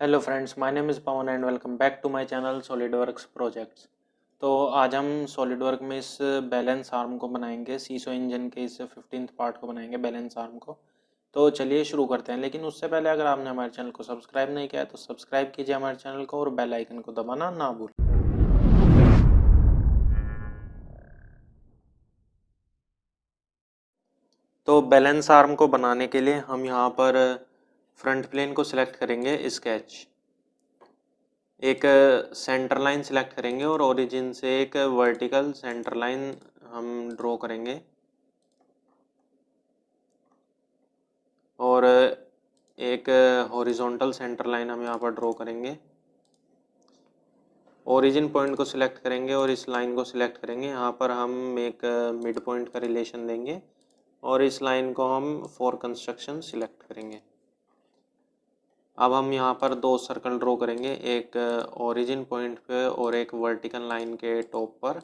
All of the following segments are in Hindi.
Hello friends, my name is Pawan and welcome back to my channel SolidWorks projects. तो आज हम सॉलिडवर्क में इस बैलेंस आर्म को बनाएंगे, सीसो इंजन के इस 15th पार्ट को बनाएंगे बैलेंस आर्म को। तो चलिए शुरू करते हैं, लेकिन उससे पहले अगर आपने हमारे चैनल को सब्सक्राइब नहीं किया है तो सब्सक्राइब कीजिए हमारे चैनल को और बेल आइकन को दबाना ना भूलें। तो बैलेंस आर्म को बनाने के लिए हम यहाँ पर फ्रंट प्लेन को सिलेक्ट करेंगे, स्केच, एक सेंटर लाइन सिलेक्ट करेंगे और ओरिजिन से एक वर्टिकल सेंटर लाइन हम ड्रॉ करेंगे और एक हॉरिजॉन्टल सेंटर लाइन हम यहाँ पर ड्रॉ करेंगे। ओरिजिन पॉइंट को सिलेक्ट करेंगे और इस लाइन को सिलेक्ट करेंगे। यहाँ पर हम एक मिड पॉइंट का रिलेशन देंगे और इस लाइन को हम फॉर कंस्ट्रक्शन सिलेक्ट करेंगे। अब हम यहाँ पर दो सर्कल ड्रॉ करेंगे, एक ओरिजिन पॉइंट पे और एक वर्टिकल लाइन के टॉप पर।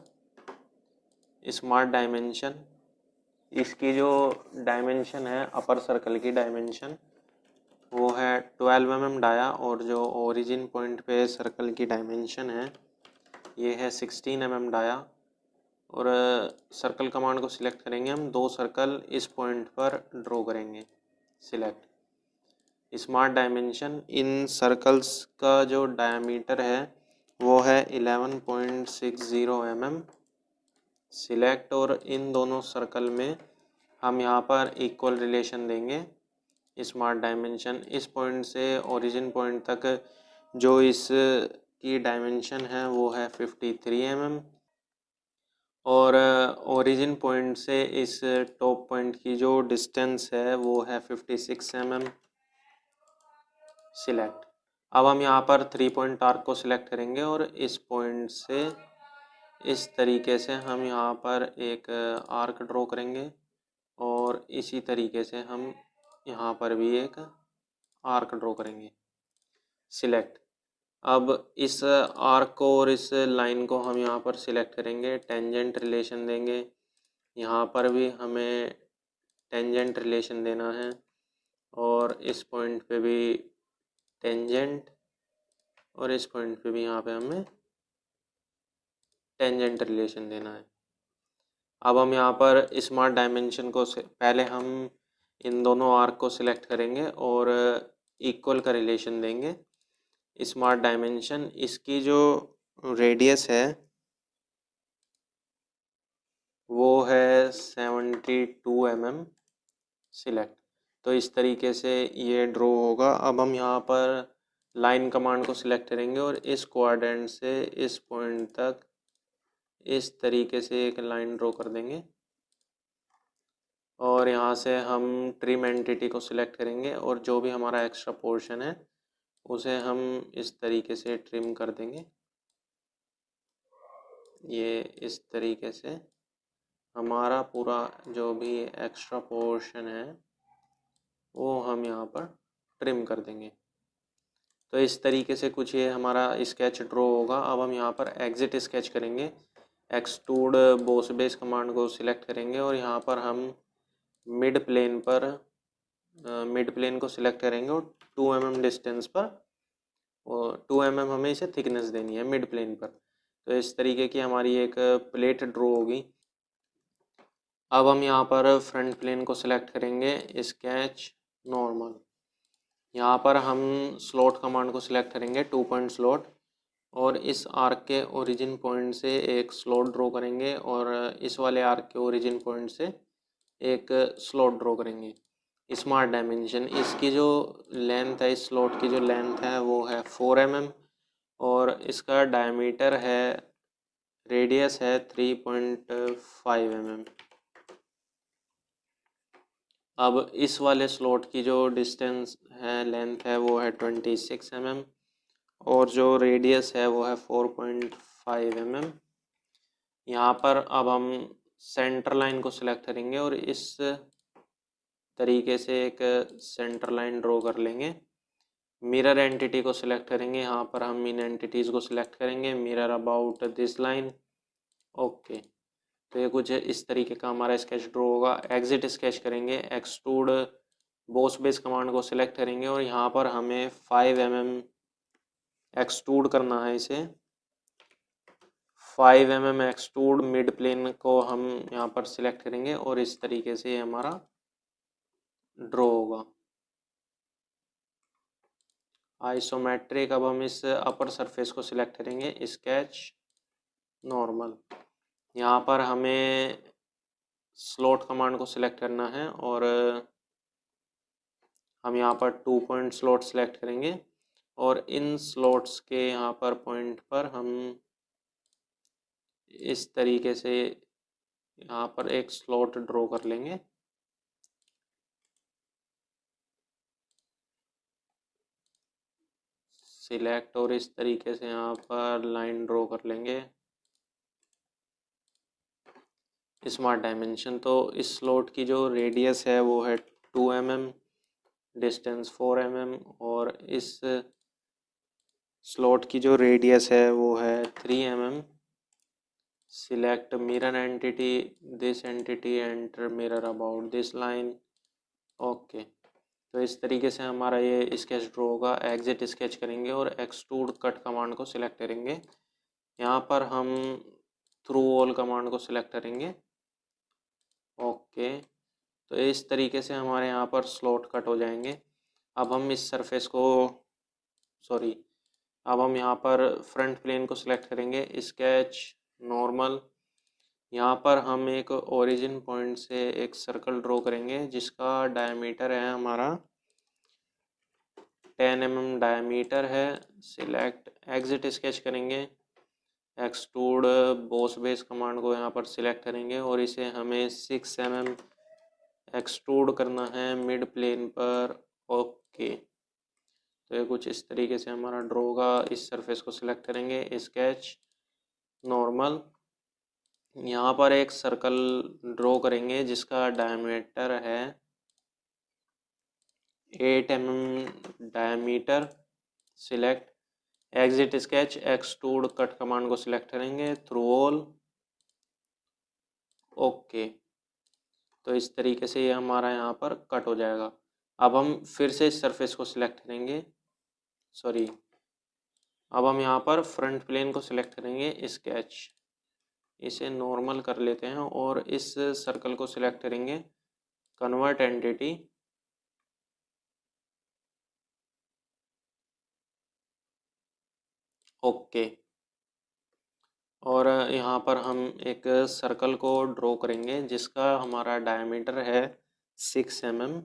स्मार्ट डायमेंशन, इसकी जो डायमेंशन है अपर सर्कल की डायमेंशन वो है 12 mm डाया, और जो ओरिजिन पॉइंट पे सर्कल की डायमेंशन है ये है 16 mm डाया। और सर्कल कमांड को सिलेक्ट करेंगे, हम दो सर्कल इस पॉइंट पर ड्रॉ करेंगे। सिलेक्ट स्मार्ट डायमेंशन, इन सर्कल्स का जो डायमीटर है वो है 11.60 mm। सिलेक्ट, और इन दोनों सर्कल में हम यहाँ पर इक्वल रिलेशन देंगे। स्मार्ट डायमेंशन, इस पॉइंट से ओरिजिन पॉइंट तक जो इस की डायमेंशन है वो है 53 mm, और ओरिजिन पॉइंट से इस टॉप पॉइंट की जो डिस्टेंस है वो है 56 mm। सिलेक्ट, अब हम यहाँ पर 3 पॉइंट आर्क को सिलेक्ट करेंगे और इस पॉइंट से इस तरीके से हम यहाँ पर एक आर्क ड्रॉ करेंगे और इसी तरीके से हम यहाँ पर भी एक आर्क ड्रॉ करेंगे। सिलेक्ट, अब इस आर्क को और इस लाइन को हम यहाँ पर सिलेक्ट करेंगे, टेंजेंट रिलेशन देंगे। यहाँ पर भी हमें टेंजेंट रिलेशन देना है और इस पॉइंट पे भी टेंजेंट, और इस पॉइंट पे भी यहाँ पे हमें टेंजेंट रिलेशन देना है। अब हम यहाँ पर स्मार्ट डायमेंशन को पहले हम इन दोनों आर्क को सिलेक्ट करेंगे और इक्वल का रिलेशन देंगे। स्मार्ट डायमेंशन, इसकी जो रेडियस है वो है 72 mm। सिलेक्ट, तो इस तरीके से ये ड्रॉ होगा। अब हम यहाँ पर लाइन कमांड को सिलेक्ट करेंगे और इस क्वाड्रेंट से इस पॉइंट तक इस तरीके से एक लाइन ड्रॉ कर देंगे और यहाँ से हम ट्रिम एंटिटी को सिलेक्ट करेंगे और जो भी हमारा एक्स्ट्रा पोर्शन है उसे हम इस तरीके से ट्रिम कर देंगे। ये इस तरीके से हमारा पूरा जो भी एक्स्ट्रा पोर्शन है वो हम यहाँ पर ट्रिम कर देंगे। तो इस तरीके से कुछ ये हमारा स्केच ड्रॉ होगा। अब हम यहाँ पर एग्जिट स्केच करेंगे, एक्सट्रूड बॉस बेस कमांड को सिलेक्ट करेंगे और यहाँ पर हम मिड प्लेन को सिलेक्ट करेंगे और 2 mm डिस्टेंस पर, और 2 mm हमें इसे थिकनेस देनी है मिड प्लेन पर। तो इस तरीके की हमारी एक प्लेट ड्रॉ होगी। अब हम यहाँ पर फ्रंट प्लेन को सिलेक्ट करेंगे, स्केच, नॉर्मल। यहाँ पर हम स्लॉट कमांड को सिलेक्ट करेंगे, 2 पॉइंट स्लॉट, और इस आर्क के ओरिजिन पॉइंट से एक स्लॉट ड्रॉ करेंगे और इस वाले आर्क के ओरिजिन पॉइंट से एक स्लॉट ड्रॉ करेंगे। स्मार्ट डायमेंशन, इसकी जो लेंथ है, इस स्लॉट की जो लेंथ है वो है 4 mm और इसका डायमीटर है, रेडियस है 3.5 mm। अब इस वाले स्लॉट की जो डिस्टेंस है, लेंथ है वो है 26 mm और जो रेडियस है वो है 4.5 mm। यहाँ पर अब हम सेंटर लाइन को सिलेक्ट करेंगे और इस तरीके से एक सेंटर लाइन ड्रॉ कर लेंगे। मिरर एंटिटी को सिलेक्ट करेंगे, यहाँ पर हम इन एंटिटीज़ को सिलेक्ट करेंगे, mirror about this line. Okay, तो ये कुछ इस तरीके का हमारा स्केच ड्रॉ होगा। एग्जिट स्केच करेंगे, एक्सट्रूड बॉस बेस कमांड को सिलेक्ट करेंगे और यहाँ पर हमें 5 mm एक्सट्रूड करना है इसे। 5 mm एक्सट्रूड मिड प्लेन को हम यहाँ पर सिलेक्ट करेंगे और इस तरीके से हमारा ड्रॉ होगा। आइसोमेट्रिक, अब हम इस अपर सरफेस को सिलेक्ट करेंगे, स्केच नॉर्मल। यहाँ पर हमें स्लॉट कमांड को सिलेक्ट करना है और हम यहाँ पर 2 पॉइंट स्लॉट सिलेक्ट करेंगे और इन स्लॉट्स के यहाँ पर पॉइंट पर हम इस तरीके से यहाँ पर एक स्लॉट ड्रॉ कर लेंगे। सिलेक्ट और इस तरीके से यहाँ पर लाइन ड्रॉ कर लेंगे। स्मार्ट डायमेंशन, तो इस स्लॉट की जो रेडियस है वो है 2 mm, डिस्टेंस 4 mm और इस स्लॉट की जो रेडियस है वो है 3 mm। Select mirror entity, this entity, enter mirror about this line. Okay, तो इस तरीके से हमारा ये स्केच ड्रॉ होगा। एग्जिट स्केच करेंगे और एक्सट्रूड कट कमांड को सिलेक्ट करेंगे। यहाँ पर हम थ्रू ऑल कमांड को सिलेक्ट करेंगे। ओके, तो इस तरीके से हमारे यहाँ पर स्लॉट कट हो जाएंगे। अब हम इस सरफेस को अब हम यहाँ पर फ्रंट प्लेन को सिलेक्ट करेंगे, स्केच नॉर्मल। यहाँ पर हम एक ओरिजिन पॉइंट से एक सर्कल ड्रॉ करेंगे जिसका डायमीटर है हमारा 10 mm डायमीटर है। सिलेक्ट, एग्जिट स्केच करेंगे, एक्सट्रूड बॉस बेस कमांड को यहाँ पर सिलेक्ट करेंगे और इसे हमें 6 mm एक्सट्रूड करना है मिड प्लेन पर। ओके, तो ये कुछ इस तरीके से हमारा ड्रॉ होगा। इस सरफेस को सिलेक्ट करेंगे, स्केच नॉर्मल। यहाँ पर एक सर्कल ड्रॉ करेंगे जिसका डायमीटर है 8 mm diameter. Select, exit sketch, extrude cut command को सिलेक्ट करेंगे, थ्रू ऑल। ओके, तो इस तरीके से ये हमारा यहाँ पर कट हो जाएगा। अब हम फिर से इस सरफेस को सिलेक्ट करेंगे, अब हम यहाँ पर फ्रंट प्लेन को सिलेक्ट करेंगे, स्केच, इसे नॉर्मल कर लेते हैं और इस सर्कल को सिलेक्ट करेंगे, कन्वर्ट एंटिटी। ओके, और यहाँ पर हम एक सर्कल को ड्रॉ करेंगे जिसका हमारा डायमीटर है 6 mm।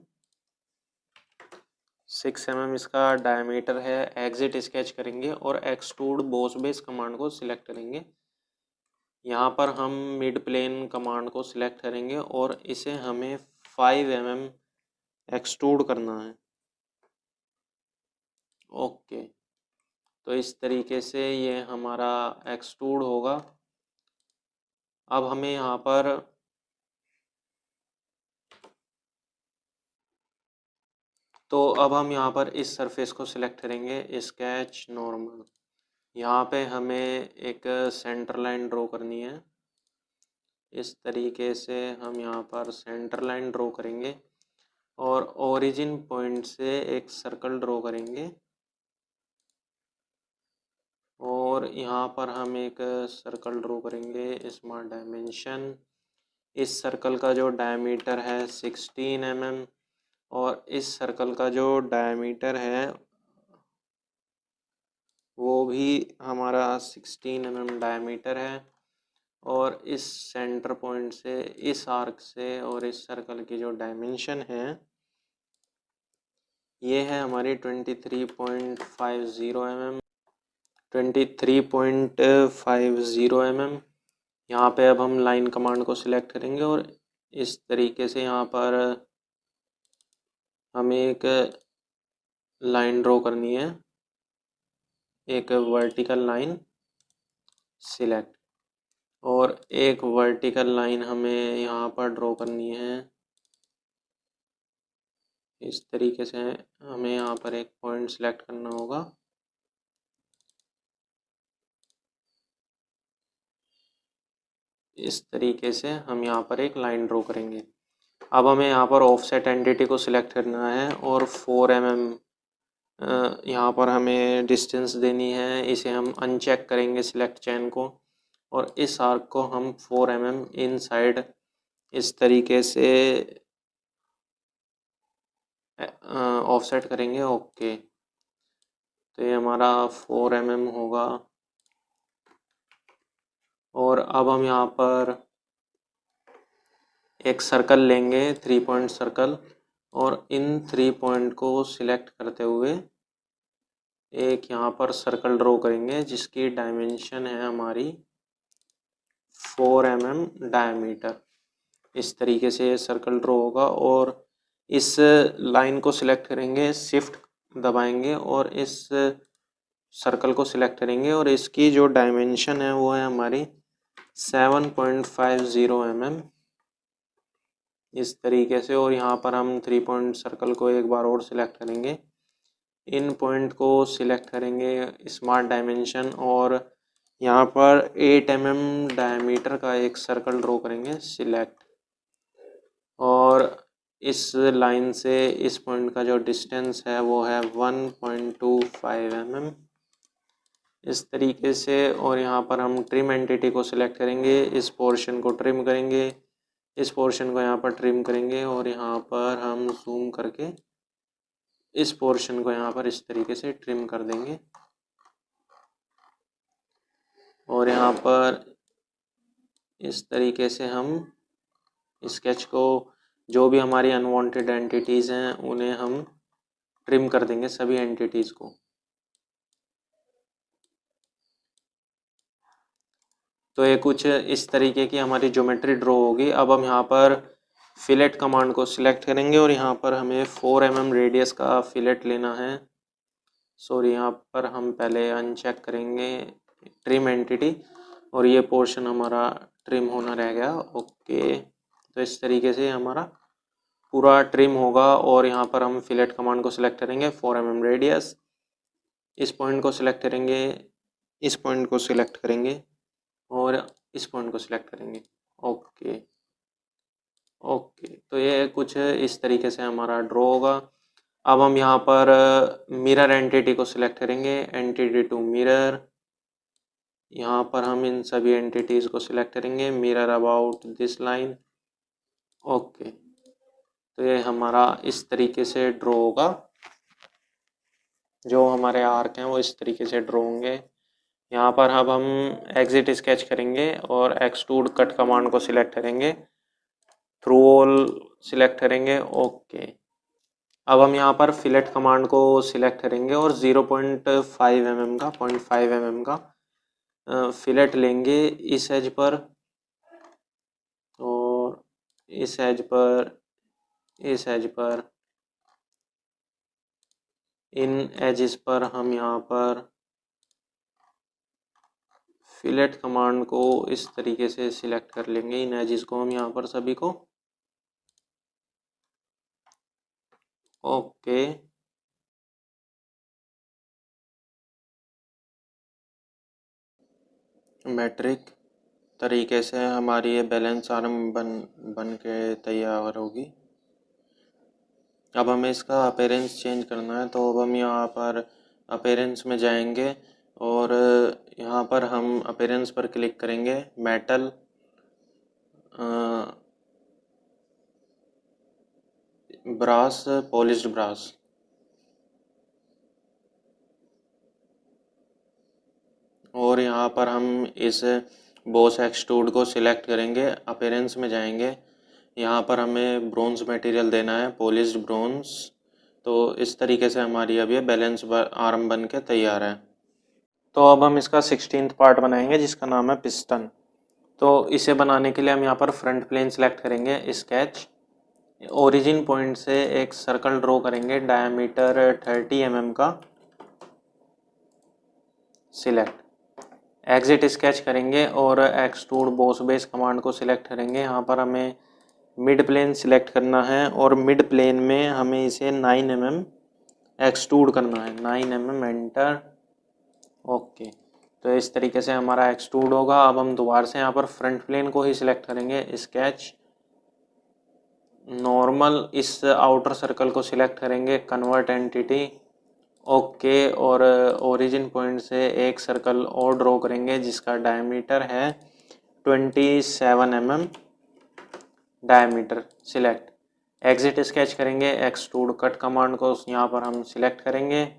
6 mm इसका डायमीटर है। एग्जिट स्केच करेंगे और एक्सट्रूड बॉस बेस कमांड को सिलेक्ट करेंगे। यहाँ पर हम मिड प्लेन कमांड को सिलेक्ट करेंगे और इसे हमें 5 mm एक्सट्रूड करना है। ओके, तो इस तरीके से ये हमारा एक्सट्रूड होगा। अब हमें यहाँ पर अब हम यहाँ पर इस सरफेस को सिलेक्ट करेंगे, स्केच नॉर्मल। यहाँ पे हमें एक सेंटर लाइन ड्रॉ करनी है। इस तरीके से हम यहाँ पर सेंटर लाइन ड्रॉ करेंगे और ओरिजिन पॉइंट से एक सर्कल ड्रॉ करेंगे और यहाँ पर हम एक सर्कल ड्रॉ करेंगे, स्मार्ट डायमेंशन। इस सर्कल का जो डायमीटर है 16 mm और इस सर्कल का जो डायमीटर है वो भी हमारा 16 mm डायमीटर है। और इस सेंटर पॉइंट से, इस आर्क से और इस सर्कल की जो डायमेंशन है ये है हमारी 23.50 mm। 23.50 mm। यहाँ पे अब हम लाइन कमांड को सिलेक्ट करेंगे और इस तरीके से यहाँ पर हमें एक लाइन ड्रॉ करनी है, एक वर्टिकल लाइन। सिलेक्ट, और एक वर्टिकल लाइन हमें यहाँ पर ड्रॉ करनी है। इस तरीके से हमें यहाँ पर एक पॉइंट सिलेक्ट करना होगा। इस तरीके से हम यहाँ पर एक लाइन ड्रॉ करेंगे। अब हमें यहाँ पर ऑफसेट एंटिटी को सिलेक्ट करना है और 4 mm यहाँ पर हमें डिस्टेंस देनी है, इसे हम अनचेक करेंगे सिलेक्ट चेन को, और इस आर्क को हम 4 mm इनसाइड इस तरीके से ऑफसेट करेंगे। ओके, तो ये हमारा 4 mm होगा। और अब हम यहाँ पर एक सर्कल लेंगे, 3 पॉइंट सर्कल, और इन 3 पॉइंट को सिलेक्ट करते हुए एक यहाँ पर सर्कल ड्रॉ करेंगे जिसकी डायमेंशन है हमारी 4 mm डायमीटर। इस तरीके से ये सर्कल ड्रॉ होगा, और इस लाइन को सिलेक्ट करेंगे, शिफ्ट दबाएंगे और इस सर्कल को सिलेक्ट करेंगे, और इसकी जो डायमेंशन है वो है हमारी 7.50 mm इस तरीके से। और यहाँ पर हम 3 पॉइंट सर्कल को एक बार और सिलेक्ट करेंगे, इन पॉइंट को सिलेक्ट करेंगे स्मार्ट डायमेंशन, और यहाँ पर 8 mm डायमीटर का एक सर्कल ड्रॉ करेंगे सिलेक्ट, और इस लाइन से इस पॉइंट का जो डिस्टेंस है वो है 1.25 mm इस तरीके से। और यहाँ पर हम ट्रिम एंटिटी को सिलेक्ट करेंगे, इस पोर्शन को ट्रिम करेंगे, इस पोर्शन को यहाँ पर ट्रिम करेंगे, और यहाँ पर हम जूम करके इस पोर्शन को यहाँ पर इस तरीके से ट्रिम कर देंगे। और यहाँ पर इस तरीके से हम स्केच को, जो भी हमारी अनवांटेड एंटिटीज़ हैं उन्हें हम ट्रिम कर देंगे, सभी एंटिटीज़ को। तो ये कुछ इस तरीके की हमारी ज्योमेट्री ड्रॉ होगी। अब हम यहाँ पर फिलेट कमांड को सिलेक्ट करेंगे, और यहाँ पर हमें 4 mm रेडियस का फिलेट लेना है। सॉरी, यहाँ पर हम पहले अनचेक करेंगे ट्रिम एंटिटी, और ये पोर्शन हमारा ट्रिम होना रह गया। ओके, तो इस तरीके से हमारा पूरा ट्रिम होगा। और यहाँ पर हम फिलेट कमांड को सिलेक्ट करेंगे, 4 mm रेडियस, इस पॉइंट को सिलेक्ट करेंगे, इस पॉइंट को सिलेक्ट करेंगे, और इस पॉइंट को सिलेक्ट करेंगे। ओके ओके, तो ये कुछ इस तरीके से हमारा ड्रॉ होगा। अब हम यहाँ पर मिरर एंटिटी को सिलेक्ट करेंगे, एंटिटी टू मिरर, यहाँ पर हम इन सभी एंटिटीज़ को सिलेक्ट करेंगे, mirror about this line. Okay, तो ये हमारा इस तरीके से ड्रॉ होगा, जो हमारे आर्क हैं वो इस तरीके से ड्रॉ होंगे। यहाँ पर अब हम एग्जिट स्केच करेंगे और एक्सट्रूड कट कमांड को सिलेक्ट करेंगे, थ्रू ऑल सिलेक्ट करेंगे। ओके, अब हम यहाँ पर फिलेट कमांड को सिलेक्ट करेंगे और 0.5 mm का 0.5 mm का फिलेट लेंगे इस एज पर, और इस एज पर, इस एज पर, इन एजेस पर हम यहाँ पर फिलेट कमांड को इस तरीके से सिलेक्ट कर लेंगे, इन एजेस को हम यहाँ पर सभी को। ओके, मैट्रिक तरीके से हमारी ये बैलेंस आर्म बन के तैयार होगी। अब हमें इसका अपीयरेंस चेंज करना है, तो अब हम यहाँ पर अपीयरेंस में जाएंगे, और यहाँ पर हम अपीयरेंस पर क्लिक करेंगे, मेटल, ब्रास, पॉलिश्ड ब्रास, और यहाँ पर हम इस बॉस एक्सट्रूड को सिलेक्ट करेंगे, अपीयरेंस में जाएंगे, यहाँ पर हमें ब्रोंज मटेरियल देना है, पॉलिश्ड ब्रोंज। तो इस तरीके से हमारी अब ये बैलेंस आर्म बन के तैयार है। तो अब हम इसका 16th पार्ट बनाएंगे जिसका नाम है पिस्टन। तो इसे बनाने के लिए हम यहाँ पर फ्रंट प्लेन सेलेक्ट करेंगे, स्केच, ओरिजिन पॉइंट से एक सर्कल ड्रॉ करेंगे डायमीटर 30 mm का, सिलेक्ट, एग्जिट स्केच करेंगे और एक्सट्रूड बॉस बेस कमांड को सिलेक्ट करेंगे। यहाँ पर हमें मिड प्लेन सिलेक्ट करना है, और मिड प्लेन में हमें इसे 9 mm एक्सट्रूड करना है, 9 mm, एंटर। ओके, तो इस तरीके से हमारा एक्सट्रूड होगा। अब हम दोबारा से यहाँ पर फ्रंट प्लेन को ही सिलेक्ट करेंगे, स्केच, नॉर्मल, इस आउटर सर्कल को सिलेक्ट करेंगे, कन्वर्ट एंटिटी, ओके, और ओरिजिन पॉइंट से एक सर्कल और ड्रॉ करेंगे जिसका डायमीटर है 27 mm diameter. Select exit sketch करेंगे, एक्सट्रूड कट कमांड को यहाँ पर हम सिलेक्ट करेंगे।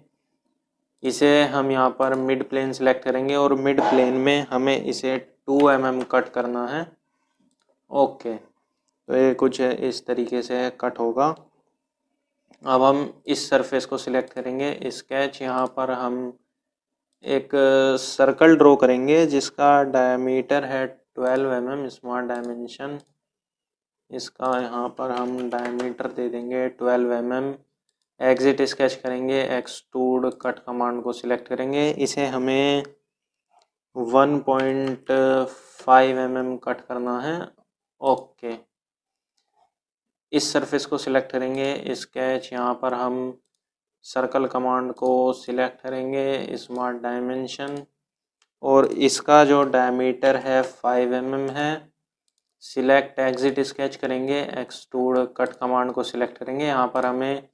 इसे हम यहाँ पर मिड प्लेन सिलेक्ट करेंगे और मिड प्लेन में हमें इसे 2 mm कट करना है। ओके, तो ये कुछ इस तरीके से कट होगा। अब हम इस सरफेस को सिलेक्ट करेंगे, स्केच, यहाँ पर हम एक सर्कल ड्रॉ करेंगे जिसका डायमीटर है 12 mm स्मार्ट डायमेंशन। इसका यहाँ पर हम डायमीटर दे देंगे 12 mm। एग्जिट स्केच करेंगे, एक्सट्रूड कट कमांड को सिलेक्ट करेंगे। इसे हमें 1.5 mm कट करना है। ओके, इस सरफेस को सिलेक्ट करेंगे, स्केच, यहाँ पर हम सर्कल कमांड को सिलेक्ट करेंगे, स्मार्ट डायमेंशन, और इसका जो डायमीटर है 5 mm है। सिलेक्ट एग्जिट स्केच करेंगे, एक्सट्रूड कट कमांड को सिलेक्ट करेंगे, यहाँ पर हमें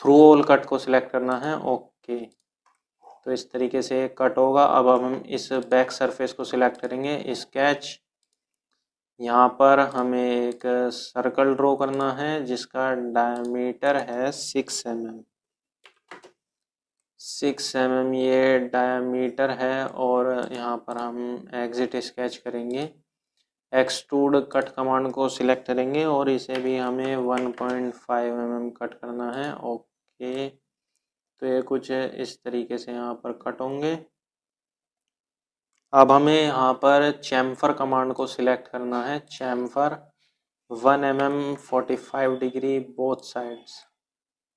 थ्रू ऑल कट को सिलेक्ट करना है। ओके, तो इस तरीके से कट होगा। अब हम इस बैक सरफेस को सिलेक्ट करेंगे, स्केच, यहाँ पर हमें एक सर्कल ड्रॉ करना है जिसका डायमीटर है 6 mm। 6 mm ये डायमीटर है, और यहाँ पर हम एग्जिट स्केच करेंगे, एक्सट्रूड कट कमांड को सिलेक्ट करेंगे और इसे भी हमें 1.5 mm कट करना है। ओके, तो ये कुछ इस तरीके से यहाँ पर कट होंगे। अब हमें यहाँ पर चैम्फर कमांड को सिलेक्ट करना है, chamfer 1 mm 45 degree both sides.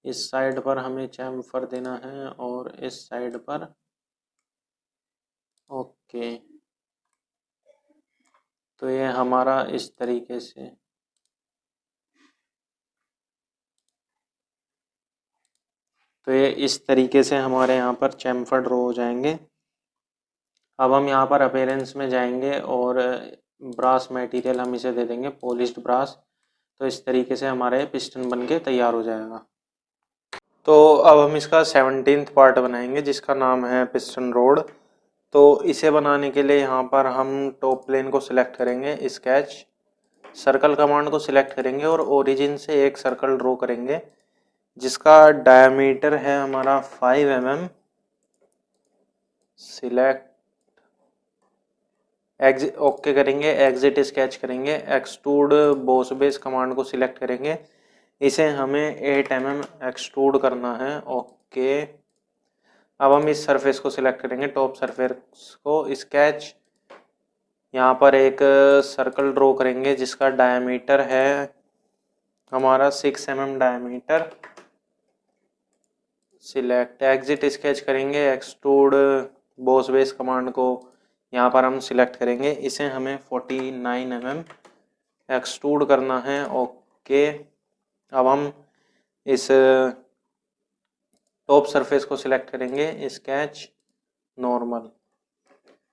इस साइड पर हमें चैम्फर देना है और इस साइड पर। ओके, तो ये हमारा इस तरीके से, तो ये इस तरीके से हमारे यहाँ पर चैम्फर ड्रॉ हो जाएंगे। अब हम यहाँ पर अपीयरेंस में जाएंगे और ब्रास मटेरियल हम इसे दे देंगे पॉलिश्ड ब्रास। तो इस तरीके से हमारे पिस्टन बन के तैयार हो जाएगा। तो अब हम इसका 17th पार्ट बनाएंगे जिसका नाम है पिस्टन रोड। तो इसे बनाने के लिए यहाँ पर हम टॉप प्लेन को सिलेक्ट करेंगे, स्केच, सर्कल कमांड को सिलेक्ट करेंगे और ओरिजिन से एक सर्कल ड्रॉ करेंगे जिसका डायमीटर है हमारा 5 mm। सिलेक्ट ओके करेंगे, एग्जिट स्केच करेंगे, एक्सट्रूड बॉस बेस कमांड को सिलेक्ट करेंगे। इसे हमें 8 mm एक्सट्रूड करना है। ओके, अब हम इस सरफेस को सिलेक्ट करेंगे, टॉप सरफेस को, स्केच, यहाँ पर एक सर्कल ड्रॉ करेंगे जिसका डायमीटर है हमारा 6 mm diameter. Select exit sketch करेंगे, एक्सट्रूड बॉस बेस कमांड को यहाँ पर हम सिलेक्ट करेंगे। इसे हमें 49 mm एक्सट्रूड करना है। ओके, अब हम इस टॉप सरफेस को सिलेक्ट करेंगे, स्केच, नॉर्मल,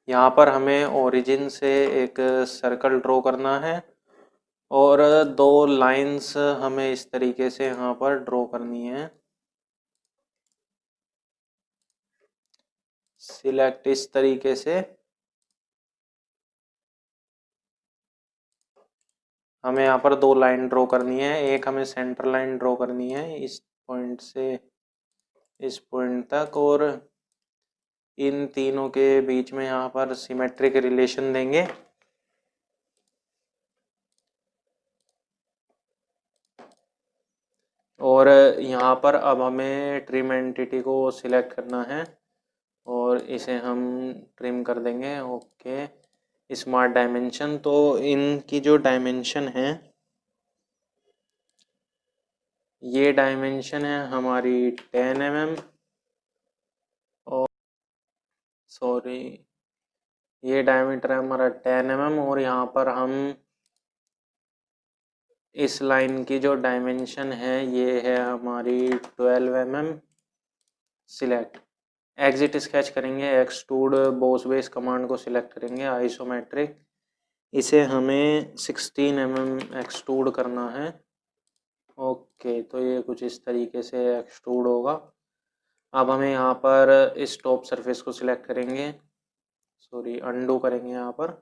यहाँ पर हमें ओरिजिन से एक सर्कल ड्रॉ करना है और 2 लाइंस हमें इस तरीके से यहाँ पर ड्रॉ करनी है। सिलेक्ट इस तरीके से हमें यहाँ पर 2 लाइन ड्रॉ करनी है। एक हमें सेंटर लाइन ड्रॉ करनी है इस पॉइंट से इस पॉइंट तक, और इन तीनों के बीच में यहाँ पर सिमेट्रिक रिलेशन देंगे। और यहाँ पर अब हमें ट्रिम एंटिटी को सिलेक्ट करना है और इसे हम ट्रिम कर देंगे। ओके, स्मार्ट डायमेंशन, तो इनकी जो डायमेंशन है, ये डायमेंशन है हमारी 10 mm, और सॉरी, ये डायमीटर है हमारा 10 mm, और यहाँ पर हम इस लाइन की जो डायमेंशन है ये है हमारी 12 mm। सिलेक्ट एग्जिट स्केच करेंगे, एक्सट्रूड बॉस बेस कमांड को सिलेक्ट करेंगे, आइसोमेट्रिक, इसे हमें 16 mm एक्सट्रूड करना है। ओके, तो ये कुछ इस तरीके से एक्सट्रूड होगा। अब हमें यहाँ पर इस टॉप सरफेस को सिलेक्ट करेंगे, सॉरी अंडू करेंगे। यहाँ पर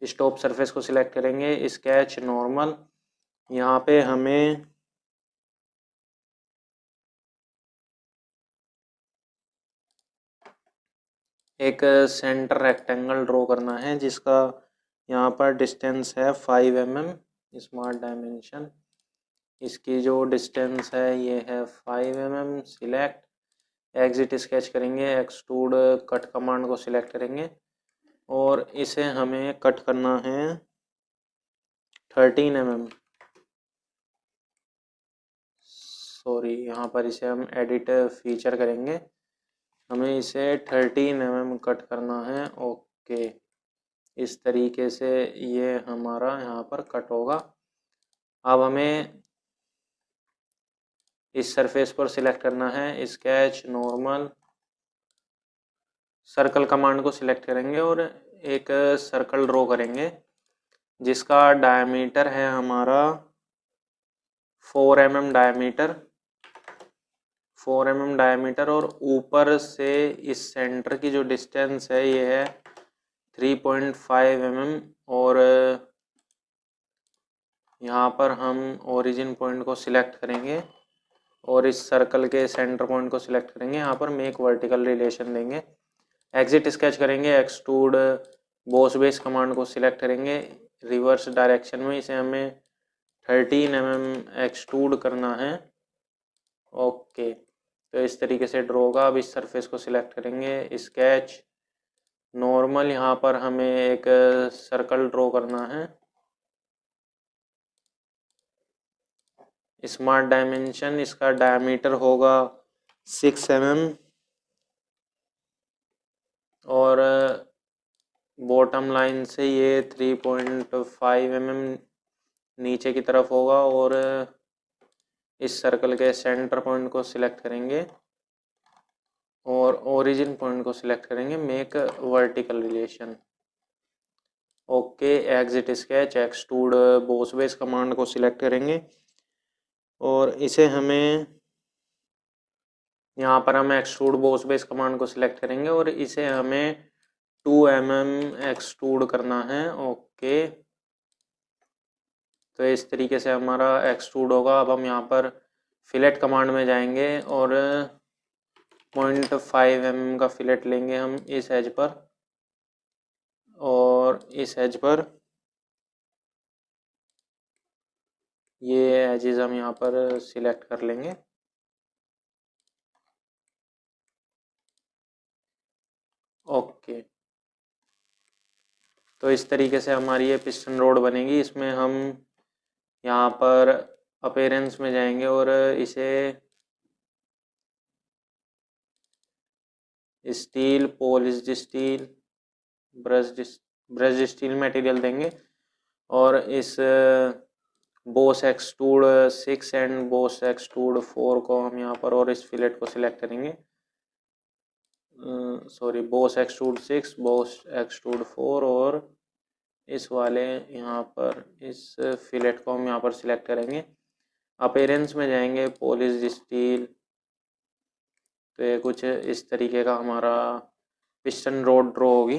इस टॉप सरफेस को सिलेक्ट करेंगे, स्केच नॉर्मल। यहाँ पे हमें एक सेंटर रेक्टेंगल ड्रॉ करना है जिसका यहाँ पर डिस्टेंस है 5 mm। स्मार्ट डायमेंशन, इसकी जो डिस्टेंस है ये है 5 mm। सिलेक्ट एग्जिट स्केच करेंगे, एक्सट्रूड कट कमांड को सिलेक्ट करेंगे और इसे हमें कट करना है 13 mm। सॉरी, यहाँ पर इसे हम एडिट फीचर करेंगे, हमें इसे 13 mm कट करना है। ओके, इस तरीके से ये हमारा यहाँ पर कट होगा। अब हमें इस सरफेस पर सिलेक्ट करना है, स्केच नॉर्मल, सर्कल कमांड को सिलेक्ट करेंगे और एक सर्कल ड्रॉ करेंगे जिसका डायमीटर है हमारा 4 mm डायमीटर, 4 mm डायमीटर। और ऊपर से इस सेंटर की जो डिस्टेंस है ये है 3.5 mm। और यहाँ पर हम ओरिजिन पॉइंट को सिलेक्ट करेंगे और इस सर्कल के सेंटर पॉइंट को सिलेक्ट करेंगे। यहाँ पर मेक वर्टिकल रिलेशन देंगे, एग्जिट स्केच करेंगे, एक्सट्रूड बॉस बेस कमांड को सिलेक्ट करेंगे, रिवर्स डायरेक्शन में इसे हमें 13 mm एक्सट्रूड करना है। ओके, तो इस तरीके से ड्रॉ होगा। अब इस सरफेस को सिलेक्ट करेंगे, स्केच नॉर्मल, यहाँ पर हमें एक सर्कल ड्रॉ करना है, स्मार्ट डायमेंशन, इसका डायमीटर होगा 6 mm और बॉटम लाइन से ये 3.5 mm नीचे की तरफ होगा। और इस सर्कल के सेंटर पॉइंट को सिलेक्ट करेंगे और ओरिजिन पॉइंट को सिलेक्ट करेंगे, make vertical relation. Okay, exit sketch, extrude boss base command को सिलेक्ट करेंगे और इसे हमें यहाँ पर हम एक्सट्रूड बॉस बेस कमांड को सिलेक्ट करेंगे और इसे हमें 2 mm एक्सट्रूड करना है। ओके, तो इस तरीके से हमारा एक्सट्रूड होगा। अब हम यहाँ पर फिलेट कमांड में जाएंगे और 0.5 mm का फिलेट लेंगे हम इस एज पर और इस एज पर ये एजेस हम यहाँ पर सिलेक्ट कर लेंगे। ओके, तो इस तरीके से हमारी ये पिस्टन रोड बनेगी। इसमें हम यहाँ पर अपीयरेंस में जाएंगे और इसे steel, polished steel, brush steel material देंगे और इस Bose extrude 6 and boss extrude 4 को हम यहाँ पर और इस फिलेट को सिलेक्ट करेंगे। Sorry, Bose extrude 6, Bose extrude 4 और इस वाले यहाँ पर इस फिलेट को हम यहाँ पर सिलेक्ट करेंगे। अपीयरेंस में जाएंगे, पॉलिश्ड स्टील, तो ये कुछ इस तरीके का हमारा पिस्टन रोड ड्रॉ होगी।